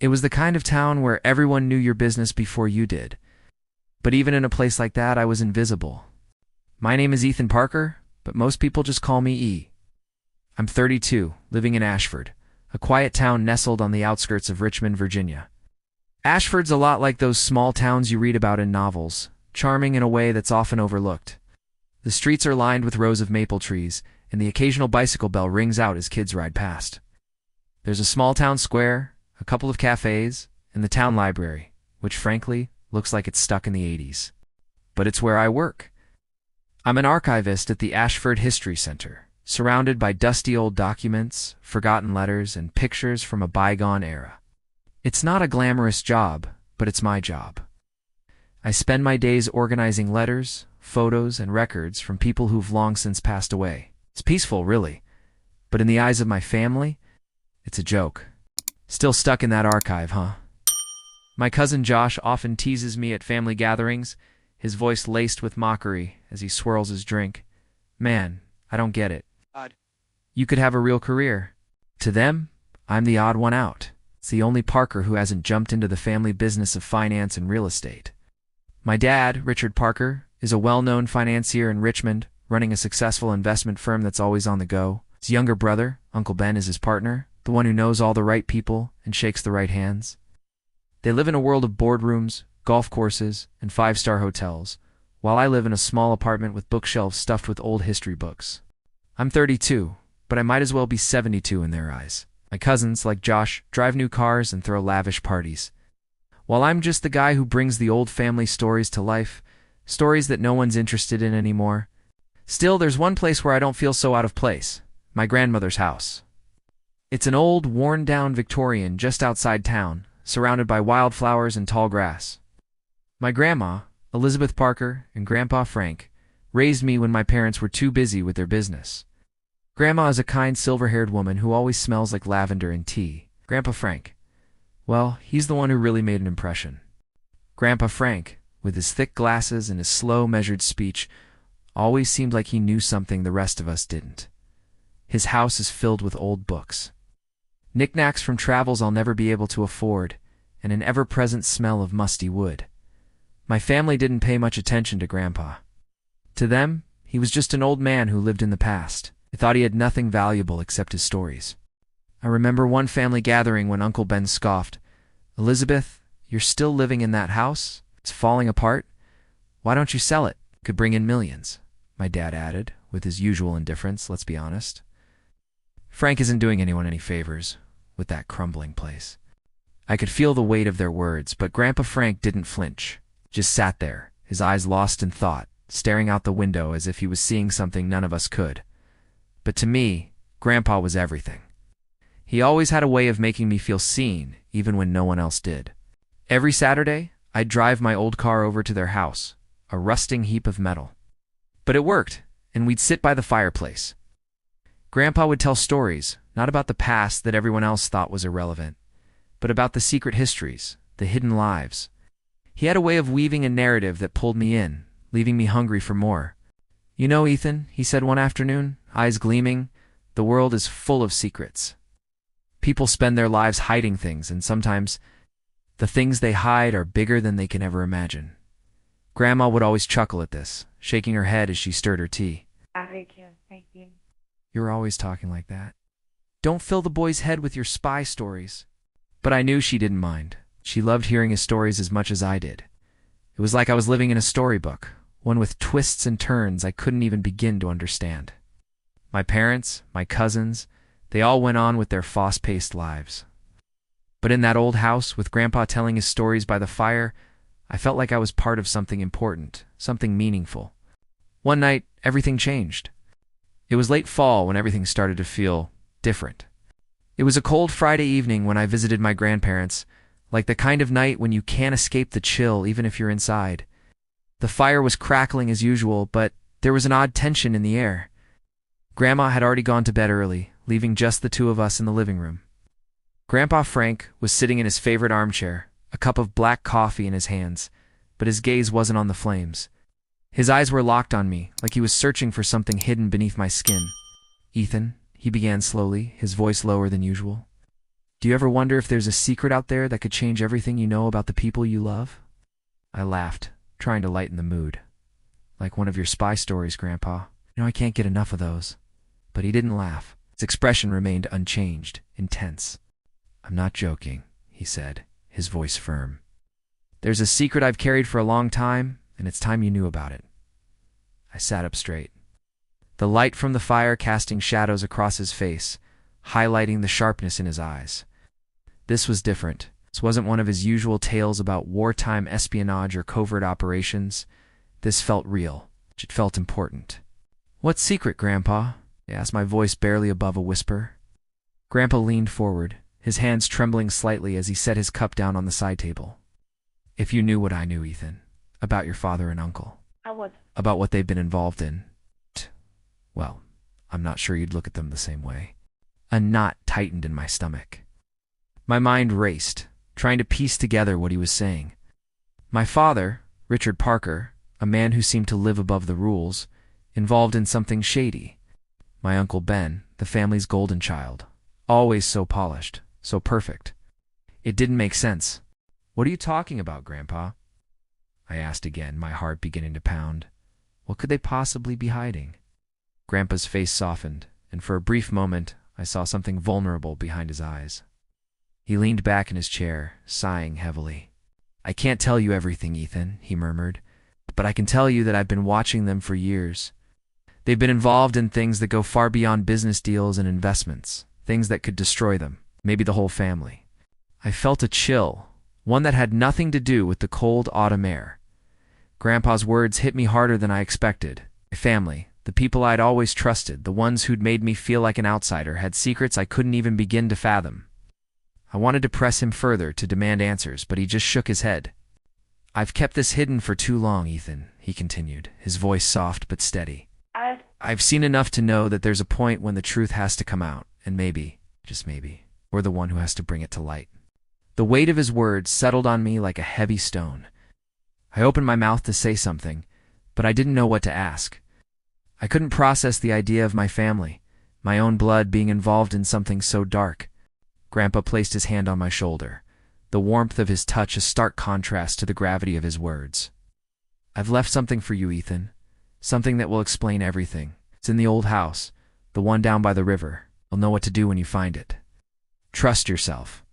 It was the kind of town where everyone knew your business before you did. But even in a place like that, I was invisible. My name is Ethan Parker, but most people just call me E. I'm 32, living in Ashford, a quiet town nestled on the outskirts of Richmond, Virginia. Ashford's a lot like those small towns you read about in novels, charming in a way that's often overlooked. The streets are lined with rows of maple trees, and the occasional bicycle bell rings out as kids ride past. There's a small town square, a couple of cafes, and the town library, which frankly looks like it's stuck in the 80s. But it's where I work. I'm an archivist at the Ashford History Center, surrounded by dusty old documents, forgotten letters, and pictures from a bygone era. It's not a glamorous job, but it's my job. I spend my days organizing letters, photos, and records from people who've long since passed away. It's peaceful, really, but in the eyes of my family, it's a joke. Still stuck in that archive, huh? My cousin Josh often teases me at family gatherings, his voice laced with mockery as he swirls his drink. Man, I don't get it. Odd. You could have a real career. To them, I'm the odd one out. It's the only Parker who hasn't jumped into the family business of finance and real estate. My dad, Richard Parker, is a well-known financier in Richmond, running a successful investment firm that's always on the go. His younger brother, Uncle Ben, is his partner, the one who knows all the right people and shakes the right hands. They live in a world of boardrooms, golf courses, and five-star hotels, while I live in a small apartment with bookshelves stuffed with old history books. I'm 32, but I might as well be 72 in their eyes. My cousins, like Josh, drive new cars and throw lavish parties, while I'm just the guy who brings the old family stories to life, stories that no one's interested in anymore. Still, there's one place where I don't feel so out of place: my grandmother's house. It's an old, worn-down Victorian just outside town, surrounded by wildflowers and tall grass. My grandma, Elizabeth Parker, and Grandpa Frank raised me when my parents were too busy with their business. Grandma is a kind, silver-haired woman who always smells like lavender and tea. Grandpa Frank, well, he's the one who really made an impression. Grandpa Frank, with his thick glasses and his slow, measured speech, always seemed like he knew something the rest of us didn't. His house is filled with old books, knickknacks from travels I'll never be able to afford, and an ever-present smell of musty wood. My family didn't pay much attention to Grandpa. To them, he was just an old man who lived in the past. They thought he had nothing valuable except his stories. I remember one family gathering when Uncle Ben scoffed, "Elizabeth, you're still living in that house? It's falling apart. Why don't you sell it? Could bring in millions," my dad added, with his usual indifference, let's be honest. Frank isn't doing anyone any favors with that crumbling place. I could feel the weight of their words, but Grandpa Frank didn't flinch, just sat there, his eyes lost in thought, staring out the window as if he was seeing something none of us could. But to me, Grandpa was everything. He always had a way of making me feel seen, even when no one else did. Every Saturday, I'd drive my old car over to their house, a rusting heap of metal. But it worked, and we'd sit by the fireplace. Grandpa would tell stories, not about the past that everyone else thought was irrelevant, but about the secret histories, the hidden lives. He had a way of weaving a narrative that pulled me in, leaving me hungry for more. "You know, Ethan," he said one afternoon, eyes gleaming, "the world is full of secrets. People spend their lives hiding things, and sometimes the things they hide are bigger than they can ever imagine." Grandma would always chuckle at this, shaking her head as she stirred her tea. Thank you. "You're always talking like that. Don't fill the boy's head with your spy stories." But I knew she didn't mind. She loved hearing his stories as much as I did. It was like I was living in a storybook, one with twists and turns I couldn't even begin to understand. My parents, my cousins, they all went on with their fast-paced lives. But in that old house, with Grandpa telling his stories by the fire, I felt like I was part of something important, something meaningful. One night, everything changed. It was late fall when everything started to feel different. It was a cold Friday evening when I visited my grandparents, like the kind of night when you can't escape the chill even if you're inside. The fire was crackling as usual, but there was an odd tension in the air. Grandma had already gone to bed early, leaving just the two of us in the living room. Grandpa Frank was sitting in his favorite armchair, a cup of black coffee in his hands, but his gaze wasn't on the flames. His eyes were locked on me, like he was searching for something hidden beneath my skin. "Ethan," he began slowly, his voice lower than usual, "do Do you ever wonder if there's a secret out there that could change everything you know about the people you love? I laughed, trying to lighten the mood. Like one of your spy stories, Grandpa. I can't get enough of those. But he didn't laugh. His expression remained unchanged, intense. I'm not joking, he said, his voice firm. There's a secret I've carried for a long time, and it's time you knew about it. I sat up straight. The light from the fire casting shadows across his face, highlighting the sharpness in his eyes. This was different. This wasn't one of his usual tales about wartime espionage or covert operations. This felt real. It felt important. What secret, Grandpa? I asked, my voice barely above a whisper. Grandpa leaned forward, his hands trembling slightly as he set his cup down on the side table. If you knew what I knew, Ethan, about your father and uncle, about what they've been involved in, well, I'm not sure you'd look at them the same way. A knot tightened in my stomach. My mind raced, trying to piece together what he was saying. My father, Richard Parker, a man who seemed to live above the rules, involved in something shady. My Uncle Ben, the family's golden child, always so polished, so perfect. It didn't make sense. What are you talking about, Grandpa? I asked again, my heart beginning to pound. What could they possibly be hiding? Grandpa's face softened, and for a brief moment I saw something vulnerable behind his eyes. He leaned back in his chair, sighing heavily. I can't tell you everything, Ethan, he murmured, but I can tell you that I've been watching them for years. They've been involved in things that go far beyond business deals and investments, things that could destroy them, maybe the whole family. I felt a chill, one that had nothing to do with the cold autumn air. Grandpa's words hit me harder than I expected. My family, the people I'd always trusted, the ones who'd made me feel like an outsider, had secrets I couldn't even begin to fathom. I wanted to press him further, to demand answers, but he just shook his head. I've kept this hidden for too long, Ethan, he continued, his voice soft but steady. I've seen enough to know that there's a point when the truth has to come out, and maybe, just maybe, we're the one who has to bring it to light. The weight of his words settled on me like a heavy stone. I opened my mouth to say something, but I didn't know what to ask. I couldn't process the idea of my family, my own blood being involved in something so dark. Grandpa placed his hand on my shoulder, the warmth of his touch a stark contrast to the gravity of his words. I've left something for you, Ethan. Something that will explain everything. It's in the old house, the one down by the river. You'll know what to do when you find it. Trust yourself.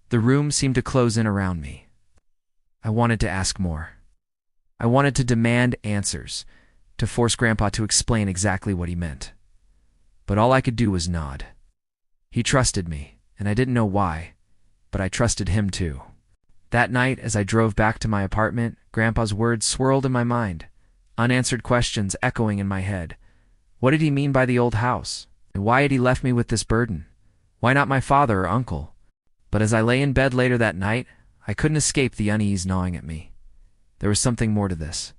The room seemed to close in around me. I wanted to ask more. I wanted to demand answers, to force Grandpa to explain exactly what he meant. But all I could do was nod. He trusted me, and I didn't know why, but I trusted him too. That night, as I drove back to my apartment, Grandpa's words swirled in my mind, unanswered questions echoing in my head. What did he mean by the old house? And why had he left me with this burden? Why not my father or uncle? But as I lay in bed later that night, I couldn't escape the unease gnawing at me. There was something more to this.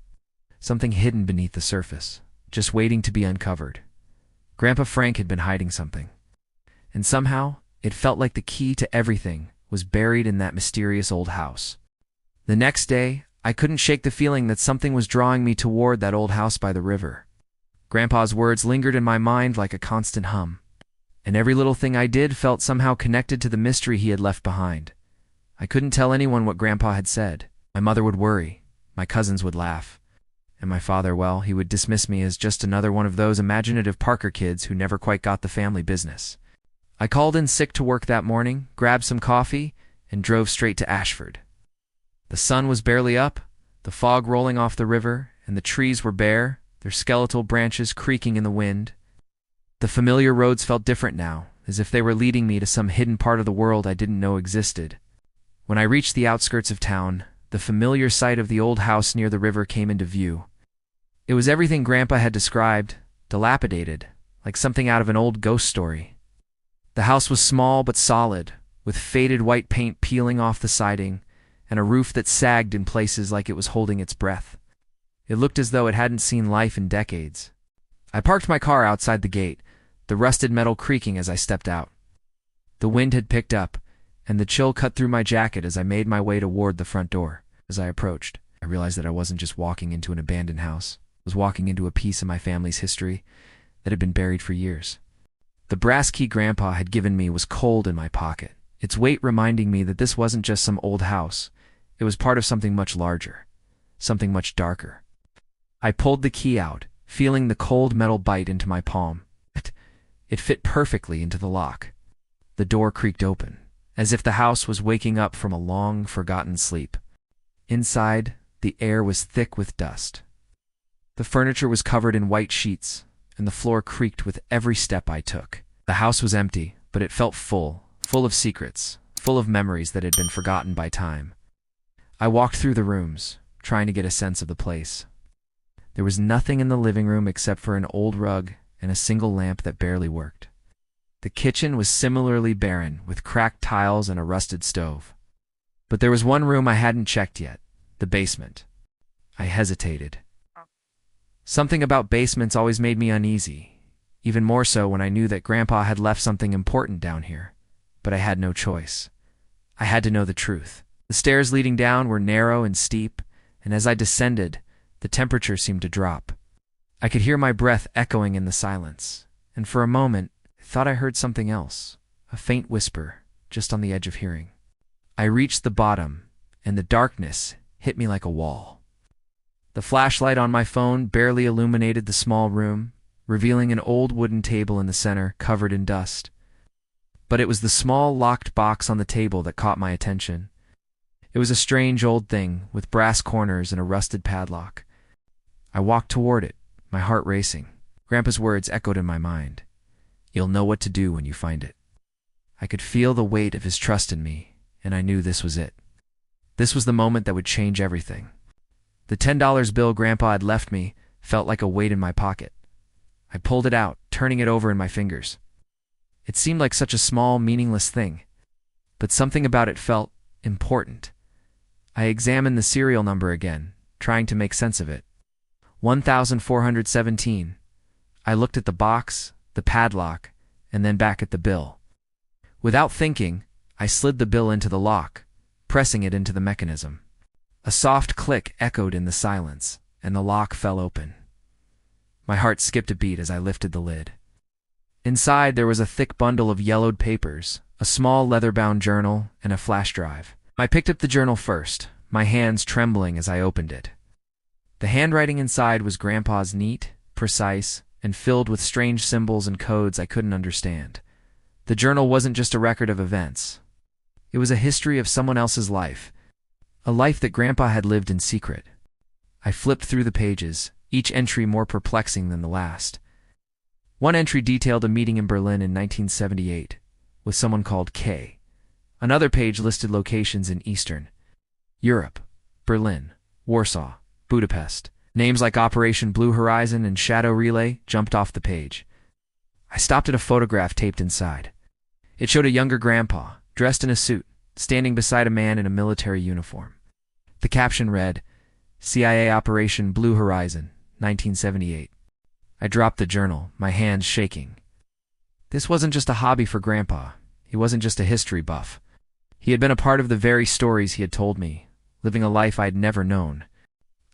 Something hidden beneath the surface, just waiting to be uncovered. Grandpa Frank had been hiding something. And somehow, it felt like the key to everything was buried in that mysterious old house. The next day, I couldn't shake the feeling that something was drawing me toward that old house by the river. Grandpa's words lingered in my mind like a constant hum, and every little thing I did felt somehow connected to the mystery he had left behind. I couldn't tell anyone what Grandpa had said. My mother would worry, my cousins would laugh, and my father, well, he would dismiss me as just another one of those imaginative Parker kids who never quite got the family business. I called in sick to work that morning, grabbed some coffee, and drove straight to Ashford. The sun was barely up, the fog rolling off the river, and the trees were bare, their skeletal branches creaking in the wind. The familiar roads felt different now, as if they were leading me to some hidden part of the world I didn't know existed. When I reached the outskirts of town, the familiar sight of the old house near the river came into view. It was everything Grandpa had described, dilapidated, like something out of an old ghost story. The house was small but solid, with faded white paint peeling off the siding, and a roof that sagged in places like it was holding its breath. It looked as though it hadn't seen life in decades. I parked my car outside the gate, the rusted metal creaking as I stepped out. The wind had picked up, and the chill cut through my jacket as I made my way toward the front door. As I approached, I realized that I wasn't just walking into an abandoned house. I was walking into a piece of my family's history that had been buried for years. The brass key Grandpa had given me was cold in my pocket, its weight reminding me that this wasn't just some old house. It was part of something much larger, something much darker. I pulled the key out, feeling the cold metal bite into my palm. It fit perfectly into the lock. The door creaked open, as if the house was waking up from a long, forgotten sleep. Inside, the air was thick with dust. The furniture was covered in white sheets, and the floor creaked with every step I took. The house was empty, but it felt full of secrets, full of memories that had been forgotten by time. I walked through the rooms, trying to get a sense of the place. There was nothing in the living room except for an old rug and a single lamp that barely worked. The kitchen was similarly barren, with cracked tiles and a rusted stove. But there was one room I hadn't checked yet, the basement. I hesitated. Something about basements always made me uneasy, even more so when I knew that Grandpa had left something important down here. But I had no choice. I had to know the truth. The stairs leading down were narrow and steep, and as I descended, the temperature seemed to drop. I could hear my breath echoing in the silence, and for a moment, I thought I heard something else, a faint whisper, just on the edge of hearing. I reached the bottom, and the darkness hit me like a wall. The flashlight on my phone barely illuminated the small room, revealing an old wooden table in the center, covered in dust. But it was the small locked box on the table that caught my attention. It was a strange old thing, with brass corners and a rusted padlock. I walked toward it, my heart racing. Grandpa's words echoed in my mind. "You'll know what to do when you find it." I could feel the weight of his trust in me, and I knew this was it. This was the moment that would change everything. The $10 bill Grandpa had left me felt like a weight in my pocket. I pulled it out, turning it over in my fingers. It seemed like such a small, meaningless thing, but something about it felt important. I examined the serial number again, trying to make sense of it. 1417. I looked at the box, the padlock, and then back at the bill. Without thinking, I slid the bill into the lock, pressing it into the mechanism. A soft click echoed in the silence, and the lock fell open. My heart skipped a beat as I lifted the lid. Inside there was a thick bundle of yellowed papers, a small leather-bound journal, and a flash drive. I picked up the journal first, my hands trembling as I opened it. The handwriting inside was Grandpa's neat, precise, and filled with strange symbols and codes I couldn't understand. The journal wasn't just a record of events. It was a history of someone else's life, a life that Grandpa had lived in secret. I flipped through the pages, each entry more perplexing than the last. One entry detailed a meeting in Berlin in 1978 with someone called K. Another page listed locations in Eastern Europe, Berlin, Warsaw, Budapest. Names like Operation Blue Horizon and Shadow Relay jumped off the page. I stopped at a photograph taped inside. It showed a younger Grandpa, dressed in a suit, standing beside a man in a military uniform. The caption read, CIA Operation Blue Horizon, 1978. I dropped the journal, my hands shaking. This wasn't just a hobby for Grandpa. He wasn't just a history buff. He had been a part of the very stories he had told me, living a life I'd never known.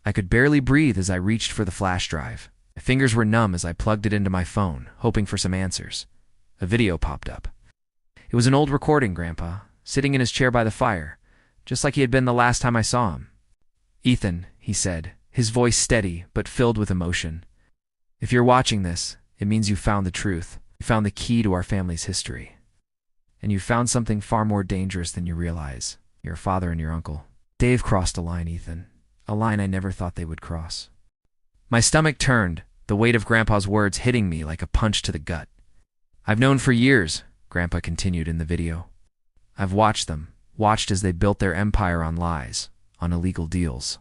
I could barely breathe as I reached for the flash drive. My fingers were numb as I plugged it into my phone, hoping for some answers. A video popped up. It was an old recording, Grandpa, sitting in his chair by the fire, just like he had been the last time I saw him. "Ethan," he said, his voice steady but filled with emotion. "If you're watching this, it means you found the truth. You found the key to our family's history. And you found something far more dangerous than you realize. Your father and your uncle. They've crossed a line, Ethan. A line I never thought they would cross." My stomach turned, the weight of Grandpa's words hitting me like a punch to the gut. "I've known for years," Grandpa continued in the video. "I've watched them, watched as they built their empire on lies, on illegal deals.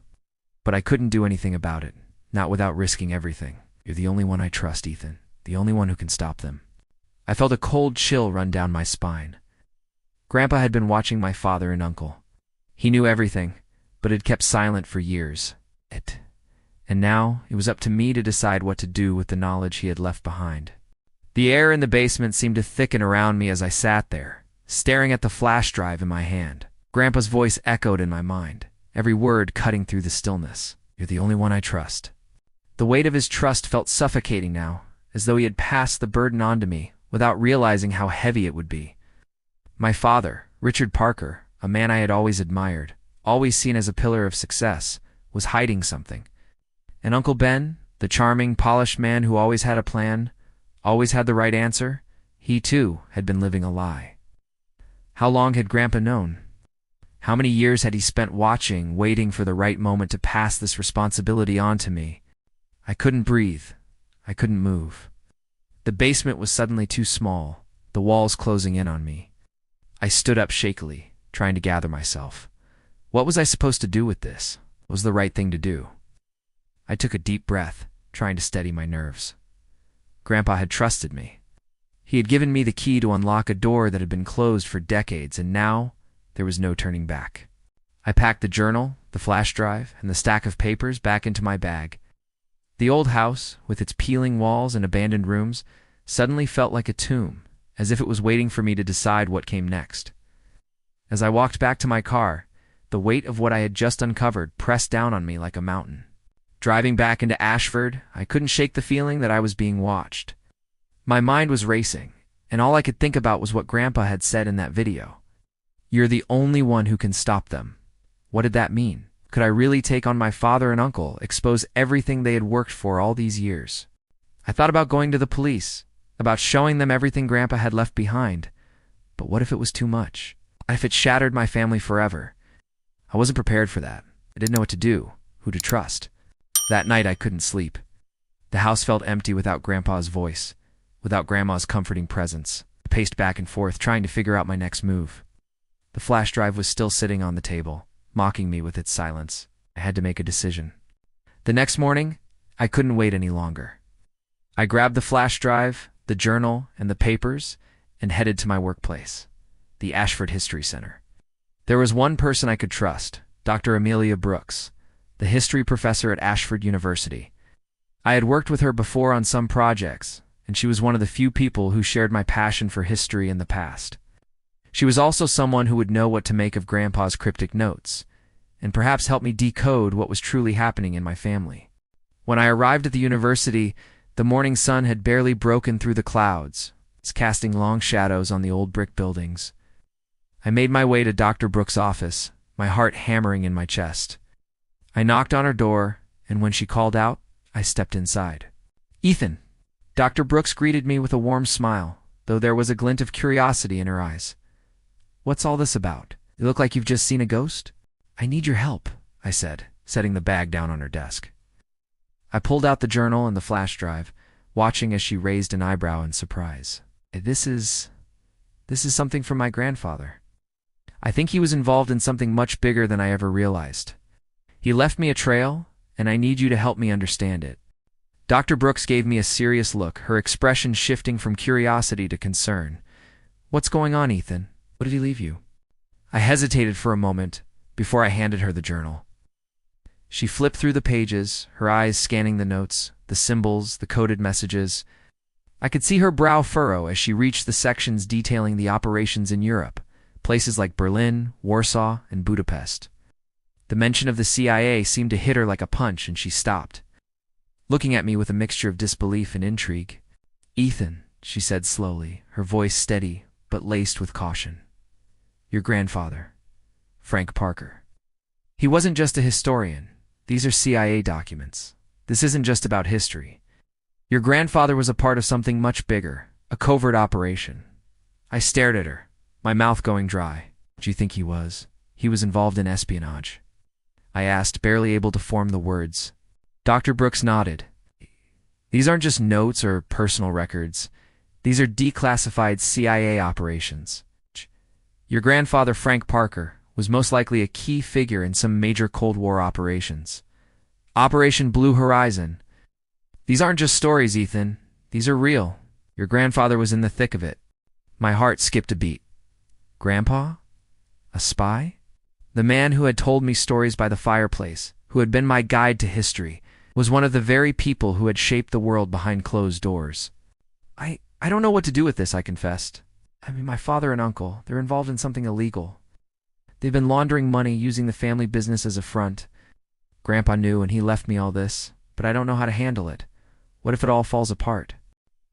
But I couldn't do anything about it, not without risking everything. You're the only one I trust, Ethan, the only one who can stop them." I felt a cold chill run down my spine. Grandpa had been watching my father and uncle. He knew everything, but had kept silent for years. And now it was up to me to decide what to do with the knowledge he had left behind. The air in the basement seemed to thicken around me as I sat there, staring at the flash drive in my hand. Grandpa's voice echoed in my mind, every word cutting through the stillness. "You're the only one I trust." The weight of his trust felt suffocating now, as though he had passed the burden on to me without realizing how heavy it would be. My father, Richard Parker, a man I had always admired, always seen as a pillar of success, was hiding something. And Uncle Ben, the charming, polished man who always had a plan, always had the right answer, he too had been living a lie. How long had Grandpa known? How many years had he spent watching, waiting for the right moment to pass this responsibility on to me? I couldn't breathe. I couldn't move. The basement was suddenly too small, the walls closing in on me. I stood up shakily, trying to gather myself. What was I supposed to do with this? What was the right thing to do? I took a deep breath, trying to steady my nerves. Grandpa had trusted me. He had given me the key to unlock a door that had been closed for decades, and now there was no turning back. I packed the journal, the flash drive, and the stack of papers back into my bag. The old house, with its peeling walls and abandoned rooms, suddenly felt like a tomb, as if it was waiting for me to decide what came next. As I walked back to my car, the weight of what I had just uncovered pressed down on me like a mountain. Driving back into Ashford, I couldn't shake the feeling that I was being watched. My mind was racing, and all I could think about was what Grandpa had said in that video. "You're the only one who can stop them." What did that mean? Could I really take on my father and uncle, expose everything they had worked for all these years? I thought about going to the police, about showing them everything Grandpa had left behind. But what if it was too much? What if it shattered my family forever? I wasn't prepared for that. I didn't know what to do, who to trust. That night I couldn't sleep. The house felt empty without Grandpa's voice, without Grandma's comforting presence. I paced back and forth, trying to figure out my next move. The flash drive was still sitting on the table, mocking me with its silence. I had to make a decision. The next morning, I couldn't wait any longer. I grabbed the flash drive, the journal, and the papers, and headed to my workplace, the Ashford History Center. There was one person I could trust, Dr. Amelia Brooks, the history professor at Ashford University. I had worked with her before on some projects, and she was one of the few people who shared my passion for history in the past. She was also someone who would know what to make of Grandpa's cryptic notes, and perhaps help me decode what was truly happening in my family. When I arrived at the university, the morning sun had barely broken through the clouds, casting long shadows on the old brick buildings. I made my way to Dr. Brooks' office, my heart hammering in my chest. I knocked on her door, and when she called out, I stepped inside. "Ethan!" Dr. Brooks greeted me with a warm smile, though there was a glint of curiosity in her eyes. "What's all this about? You look like you've just seen a ghost." "I need your help," I said, setting the bag down on her desk. I pulled out the journal and the flash drive, watching as she raised an eyebrow in surprise. This is something from my grandfather. I think he was involved in something much bigger than I ever realized. He left me a trail, and I need you to help me understand it." Dr. Brooks gave me a serious look, her expression shifting from curiosity to concern. "What's going on, Ethan? What did he leave you?" I hesitated for a moment before I handed her the journal. She flipped through the pages, her eyes scanning the notes, the symbols, the coded messages. I could see her brow furrow as she reached the sections detailing the operations in Europe, places like Berlin, Warsaw, and Budapest. The mention of the CIA seemed to hit her like a punch, and she stopped, looking at me with a mixture of disbelief and intrigue. "Ethan," she said slowly, her voice steady but laced with caution. "Your grandfather, Frank Parker. He wasn't just a historian. These are CIA documents. This isn't just about history. Your grandfather was a part of something much bigger, a covert operation." I stared at her, my mouth going dry. "Do you think he was? He was involved in espionage?" I asked, barely able to form the words. Dr. Brooks nodded. "These aren't just notes or personal records. These are declassified CIA operations. Your grandfather, Frank Parker, was most likely a key figure in some major Cold War operations. Operation Blue Horizon. These aren't just stories, Ethan. These are real. Your grandfather was in the thick of it." My heart skipped a beat. Grandpa? A spy? The man who had told me stories by the fireplace, who had been my guide to history, was one of the very people who had shaped the world behind closed doors. I don't know what to do with this," I confessed. My father and uncle, they're involved in something illegal. They've been laundering money, using the family business as a front. Grandpa knew, and he left me all this, but I don't know how to handle it. What if it all falls apart?"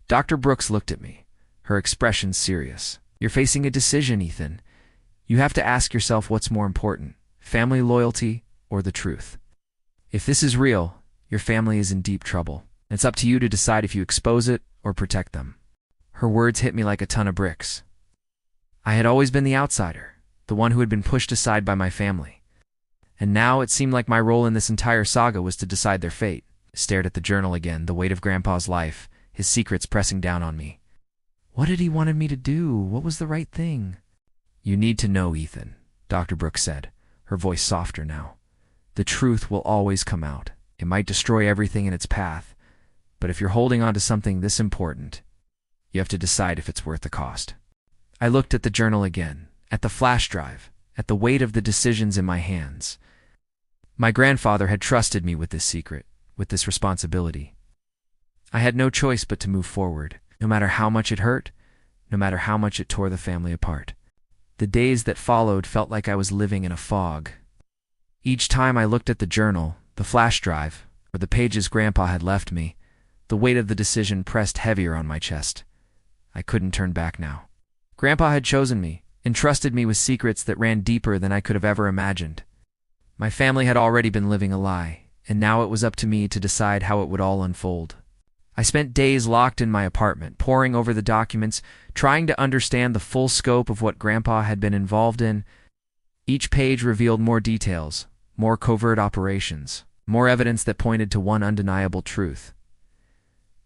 Dr. Brooks looked at me, her expression serious. "You're facing a decision, Ethan. You have to ask yourself what's more important, family loyalty or the truth. If this is real, your family is in deep trouble. It's up to you to decide if you expose it or protect them. Her words hit me like a ton of bricks. I had always been the outsider, the one who had been pushed aside by my family. And now it seemed like my role in this entire saga was to decide their fate. I stared at the journal again, the weight of Grandpa's life, his secrets pressing down on me. What had he wanted me to do? What was the right thing? You need to know, Ethan, Dr. Brooks said, her voice softer now. The truth will always come out. It might destroy everything in its path, but if you're holding on to something this important, you have to decide if it's worth the cost. I looked at the journal again, at the flash drive, at the weight of the decisions in my hands. My grandfather had trusted me with this secret, with this responsibility. I had no choice but to move forward, no matter how much it hurt, no matter how much it tore the family apart. The days that followed felt like I was living in a fog. Each time I looked at the journal, the flash drive, or the pages Grandpa had left me, the weight of the decision pressed heavier on my chest. I couldn't turn back now. Grandpa had chosen me, entrusted me with secrets that ran deeper than I could have ever imagined. My family had already been living a lie, and now it was up to me to decide how it would all unfold. I spent days locked in my apartment, poring over the documents, trying to understand the full scope of what Grandpa had been involved in. Each page revealed more details, more covert operations, more evidence that pointed to one undeniable truth.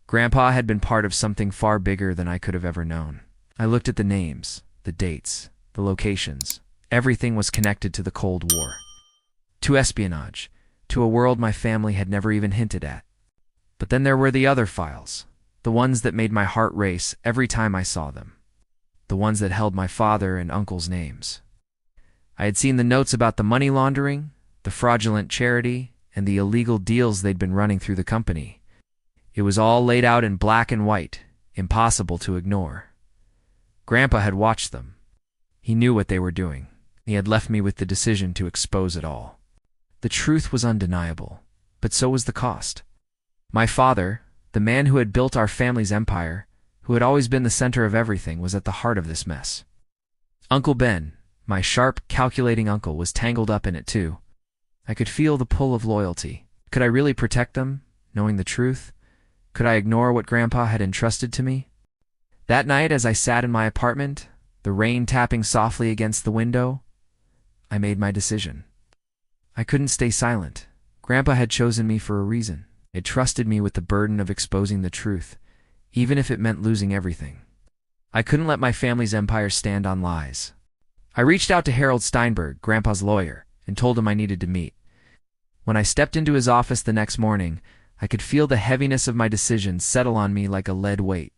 Grandpa had been part of something far bigger than I could have ever known. I looked at the names, the dates, the locations. Everything was connected to the Cold War, to espionage, to a world my family had never even hinted at. But then there were the other files, the ones that made my heart race every time I saw them, the ones that held my father and uncle's names. I had seen the notes about the money laundering, the fraudulent charity, and the illegal deals they'd been running through the company. It was all laid out in black and white, impossible to ignore. Grandpa had watched them. He knew what they were doing. He had left me with the decision to expose it all. The truth was undeniable, but so was the cost. My father, the man who had built our family's empire, who had always been the center of everything, was at the heart of this mess. Uncle Ben, my sharp, calculating uncle, was tangled up in it too. I could feel the pull of loyalty. Could I really protect them, knowing the truth? Could I ignore what Grandpa had entrusted to me? That night, as I sat in my apartment, the rain tapping softly against the window, I made my decision. I couldn't stay silent. Grandpa had chosen me for a reason. It trusted me with the burden of exposing the truth, even if it meant losing everything. I couldn't let my family's empire stand on lies. I reached out to Harold Steinberg, Grandpa's lawyer, and told him I needed to meet. When I stepped into his office the next morning, I could feel the heaviness of my decision settle on me like a lead weight.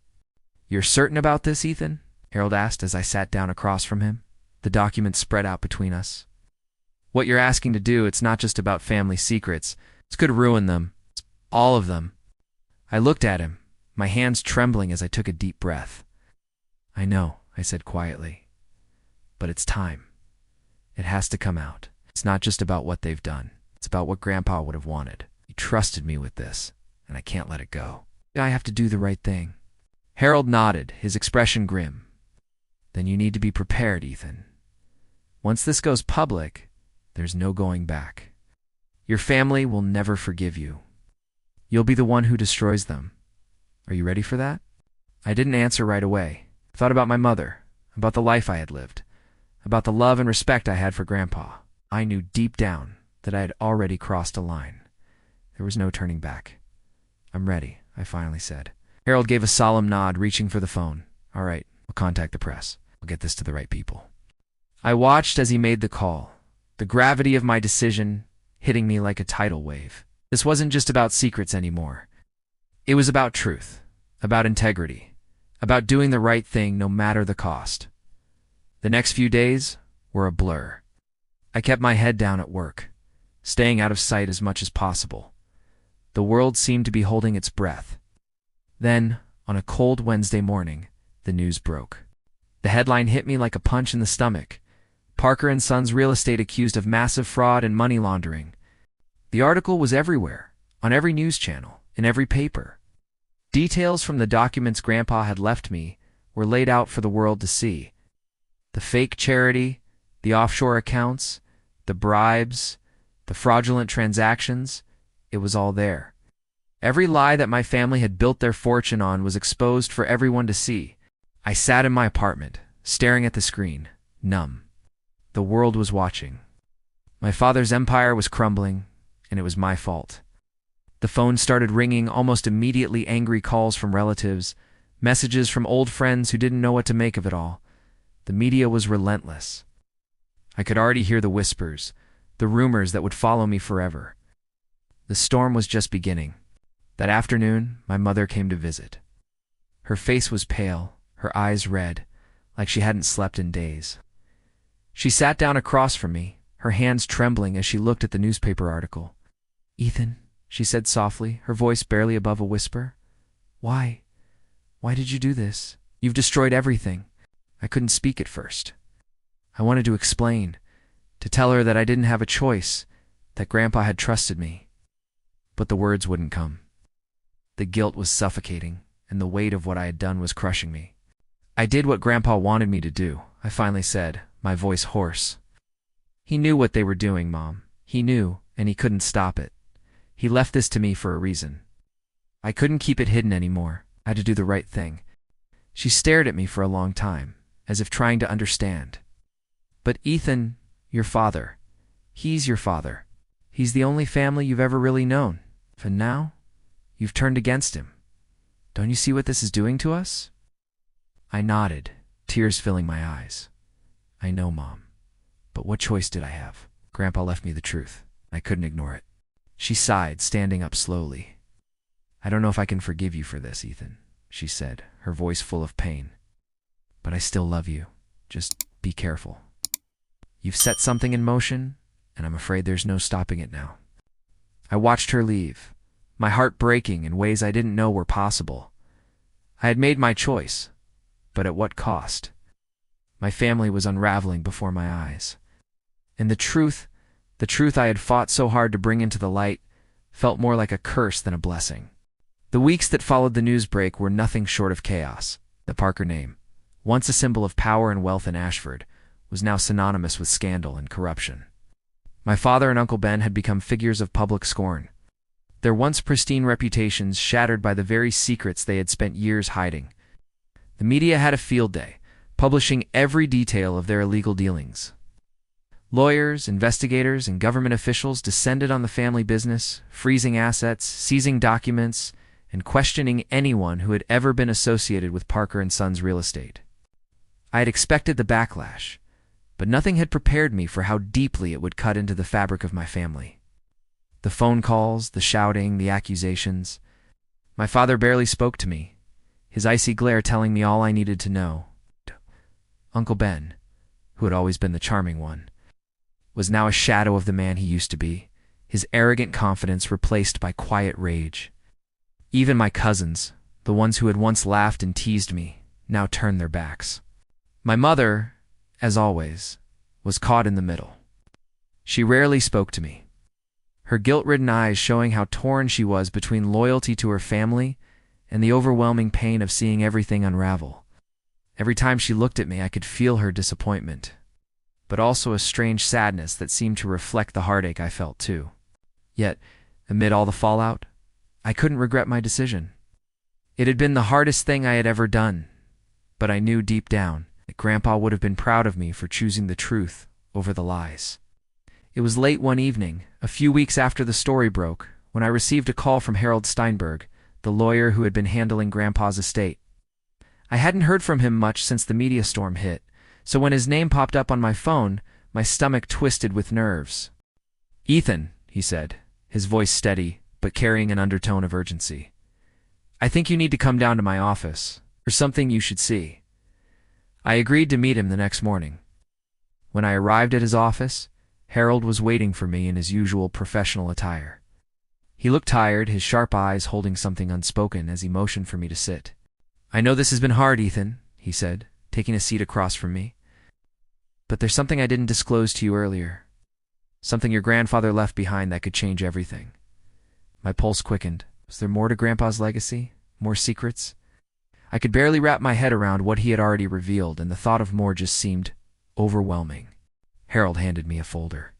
"You're certain about this, Ethan?" Harold asked as I sat down across from him, the documents spread out between us. "What you're asking to do, it's not just about family secrets. It could ruin them. All of them." I looked at him, my hands trembling as I took a deep breath. "I know," I said quietly, "but it's time. It has to come out. It's not just about what they've done. It's about what Grandpa would have wanted. He trusted me with this, and I can't let it go. I have to do the right thing." Harold nodded, his expression grim. "Then you need to be prepared, Ethan. Once this goes public, there's no going back. Your family will never forgive you. You'll be the one who destroys them. Are you ready for that?" I didn't answer right away. I thought about my mother, about the life I had lived, about the love and respect I had for Grandpa. I knew deep down that I had already crossed a line. There was no turning back. "I'm ready," I finally said. Harold gave a solemn nod, reaching for the phone. "All right, I'll contact the press. I'll get this to the right people." I watched as he made the call, the gravity of my decision hitting me like a tidal wave. This wasn't just about secrets anymore. It was about truth, about integrity, about doing the right thing no matter the cost. The next few days were a blur. I kept my head down at work, staying out of sight as much as possible. The world seemed to be holding its breath. Then, on a cold Wednesday morning, the news broke. The headline hit me like a punch in the stomach. Parker and Sons Real Estate accused of massive fraud and money laundering. The article was everywhere, on every news channel, in every paper. Details from the documents Grandpa had left me were laid out for the world to see. The fake charity, The offshore accounts, the bribes, the fraudulent transactions, it was all there. Every lie that my family had built their fortune on was exposed for everyone to see. I sat in my apartment, staring at the screen, numb. The world was watching. My father's empire was crumbling, and it was my fault. The phone started ringing, almost immediately angry calls from relatives, messages from old friends who didn't know what to make of it all. The media was relentless. I could already hear the whispers, the rumors that would follow me forever. The storm was just beginning. That afternoon, my mother came to visit. Her face was pale, her eyes red, like she hadn't slept in days. She sat down across from me, her hands trembling as she looked at the newspaper article. "Ethan," she said softly, her voice barely above a whisper. Why did you do this? You've destroyed everything." I couldn't speak at first. I wanted to explain, to tell her that I didn't have a choice, that Grandpa had trusted me. But the words wouldn't come. The guilt was suffocating, and the weight of what I had done was crushing me. "I did what Grandpa wanted me to do," I finally said, my voice hoarse. "He knew what they were doing, Mom. He knew, and he couldn't stop it. He left this to me for a reason. I couldn't keep it hidden anymore. I had to do the right thing." She stared at me for a long time, as if trying to understand. "But Ethan, your father, he's your father. He's the only family you've ever really known. And now, you've turned against him. Don't you see what this is doing to us?" I nodded, tears filling my eyes. "I know, Mom. But what choice did I have? Grandpa left me the truth. I couldn't ignore it." She sighed, standing up slowly. "I don't know if I can forgive you for this, Ethan," she said, her voice full of pain. "But I still love you. Just be careful. You've set something in motion, and I'm afraid there's no stopping it now." I watched her leave, my heart breaking in ways I didn't know were possible. I had made my choice, but at what cost? My family was unraveling before my eyes. And the truth I had fought so hard to bring into the light, felt more like a curse than a blessing. The weeks that followed the news break were nothing short of chaos. The Parker name, once a symbol of power and wealth in Ashford, was now synonymous with scandal and corruption. My father and Uncle Ben had become figures of public scorn, their once pristine reputations shattered by the very secrets they had spent years hiding. The media had a field day, publishing every detail of their illegal dealings. Lawyers, investigators, and government officials descended on the family business, freezing assets, seizing documents, and questioning anyone who had ever been associated with Parker and Sons real estate. I had expected the backlash, but nothing had prepared me for how deeply it would cut into the fabric of my family. The phone calls, the shouting, the accusations. My father barely spoke to me, his icy glare telling me all I needed to know. Uncle Ben, who had always been the charming one, was now a shadow of the man he used to be, his arrogant confidence replaced by quiet rage. Even my cousins, the ones who had once laughed and teased me, now turned their backs. My mother, as always, was caught in the middle. She rarely spoke to me, her guilt-ridden eyes showing how torn she was between loyalty to her family and the overwhelming pain of seeing everything unravel. Every time she looked at me, I could feel her disappointment, but also a strange sadness that seemed to reflect the heartache I felt too. Yet, amid all the fallout, I couldn't regret my decision. It had been the hardest thing I had ever done, but I knew deep down that Grandpa would have been proud of me for choosing the truth over the lies. It was late one evening, a few weeks after the story broke, when I received a call from Harold Steinberg, the lawyer who had been handling Grandpa's estate. I hadn't heard from him much since the media storm hit, so when his name popped up on my phone, my stomach twisted with nerves. "Ethan," he said, his voice steady, but carrying an undertone of urgency. "I think you need to come down to my office. There's something you should see." I agreed to meet him the next morning. When I arrived at his office, Harold was waiting for me in his usual professional attire. He looked tired, his sharp eyes holding something unspoken as he motioned for me to sit. "I know this has been hard, Ethan," he said, taking a seat across from me. "But there's something I didn't disclose to you earlier. Something your grandfather left behind that could change everything." My pulse quickened. Was there more to Grandpa's legacy? More secrets? I could barely wrap my head around what he had already revealed, and the thought of more just seemed overwhelming. Harold handed me a folder.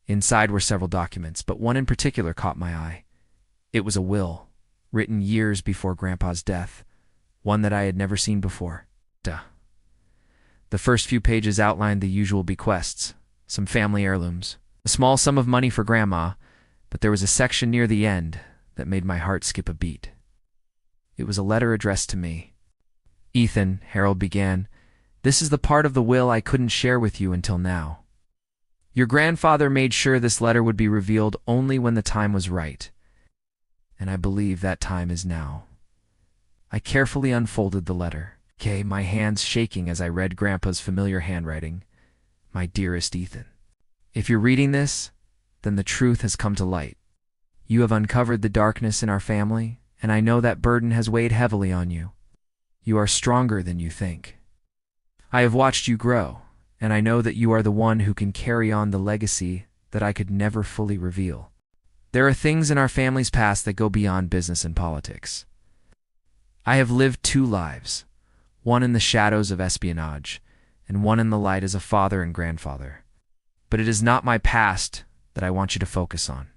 Inside were several documents, but one in particular caught my eye. It was a will, written years before Grandpa's death, one that I had never seen before. The first few pages outlined the usual bequests, some family heirlooms, a small sum of money for Grandma, but there was a section near the end that made my heart skip a beat. It was a letter addressed to me. "Ethan," Harold began, "this is the part of the will I couldn't share with you until now. Your grandfather made sure this letter would be revealed only when the time was right, and I believe that time is now." I carefully unfolded the letter, my hands shaking as I read Grandpa's familiar handwriting. "My dearest Ethan, if you're reading this, then the truth has come to light. You have uncovered the darkness in our family, and I know that burden has weighed heavily on you. You are stronger than you think. I have watched you grow, and I know that you are the one who can carry on the legacy that I could never fully reveal. There are things in our family's past that go beyond business and politics. I have lived two lives, one in the shadows of espionage, and one in the light as a father and grandfather. But it is not my past that I want you to focus on.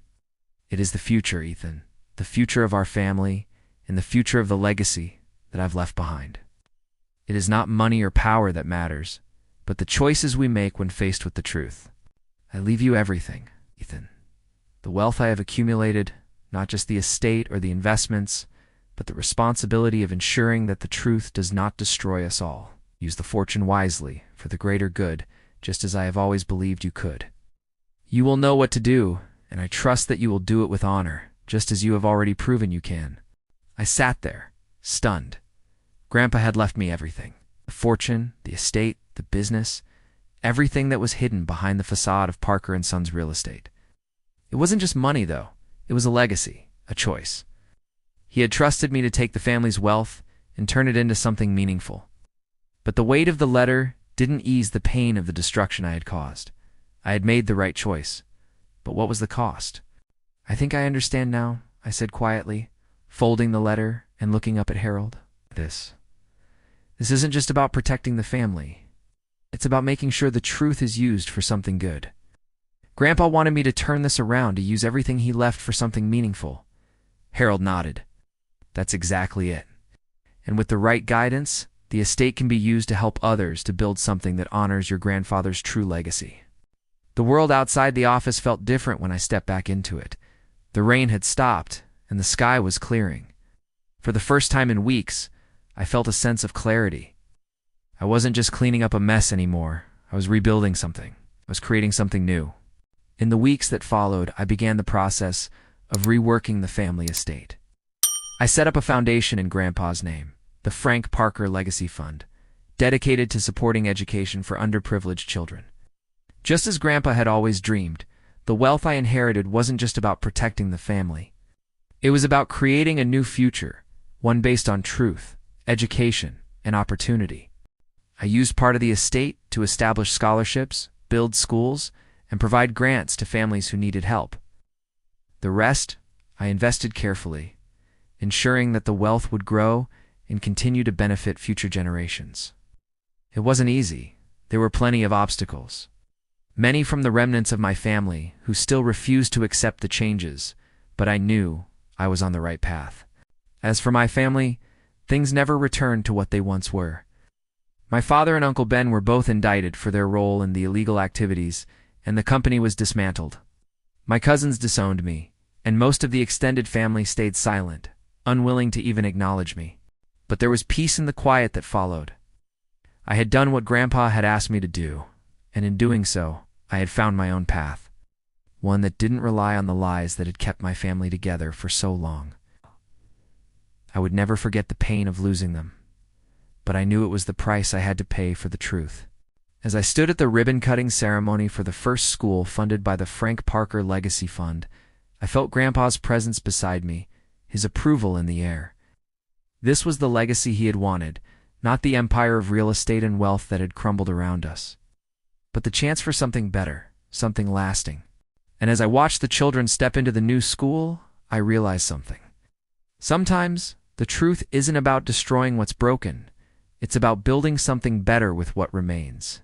It is the future, Ethan, the future of our family, and the future of the legacy that I've left behind. It is not money or power that matters, but the choices we make when faced with the truth. I leave you everything, Ethan. The wealth I have accumulated, not just the estate or the investments, but the responsibility of ensuring that the truth does not destroy us all. Use the fortune wisely for the greater good, just as I have always believed you could. You will know what to do, and I trust that you will do it with honor, just as you have already proven you can." I sat there, stunned. Grandpa had left me everything. The fortune, the estate, the business, everything that was hidden behind the facade of Parker & Sons Real Estate. It wasn't just money, though. It was a legacy, a choice. He had trusted me to take the family's wealth and turn it into something meaningful. But the weight of the letter didn't ease the pain of the destruction I had caused. I had made the right choice. But what was the cost? "I think I understand now," I said quietly, folding the letter and looking up at Harold. This isn't just about protecting the family. It's about making sure the truth is used for something good. Grandpa wanted me to turn this around, to use everything he left for something meaningful." Harold nodded. "That's exactly it. And with the right guidance, the estate can be used to help others to build something that honors your grandfather's true legacy." The world outside the office felt different when I stepped back into it. The rain had stopped, and the sky was clearing. For the first time in weeks, I felt a sense of clarity. I wasn't just cleaning up a mess anymore. I was rebuilding something. I was creating something new. In the weeks that followed, I began the process of reworking the family estate. I set up a foundation in Grandpa's name, the Frank Parker Legacy Fund, dedicated to supporting education for underprivileged children. Just as Grandpa had always dreamed, the wealth I inherited wasn't just about protecting the family. It was about creating a new future, one based on truth, education, and opportunity. I used part of the estate to establish scholarships, build schools, and provide grants to families who needed help. The rest, I invested carefully, ensuring that the wealth would grow and continue to benefit future generations. It wasn't easy. There were plenty of obstacles. Many from the remnants of my family who still refused to accept the changes, but I knew I was on the right path. As for my family, things never returned to what they once were. My father and Uncle Ben were both indicted for their role in the illegal activities, and the company was dismantled. My cousins disowned me, and most of the extended family stayed silent, unwilling to even acknowledge me. But there was peace in the quiet that followed. I had done what Grandpa had asked me to do, and in doing so, I had found my own path, one that didn't rely on the lies that had kept my family together for so long. I would never forget the pain of losing them, but I knew it was the price I had to pay for the truth. As I stood at the ribbon-cutting ceremony for the first school funded by the Frank Parker Legacy Fund, I felt Grandpa's presence beside me, his approval in the air. This was the legacy he had wanted, not the empire of real estate and wealth that had crumbled around us, but the chance for something better, something lasting. And as I watched the children step into the new school, I realized something. Sometimes, the truth isn't about destroying what's broken. It's about building something better with what remains.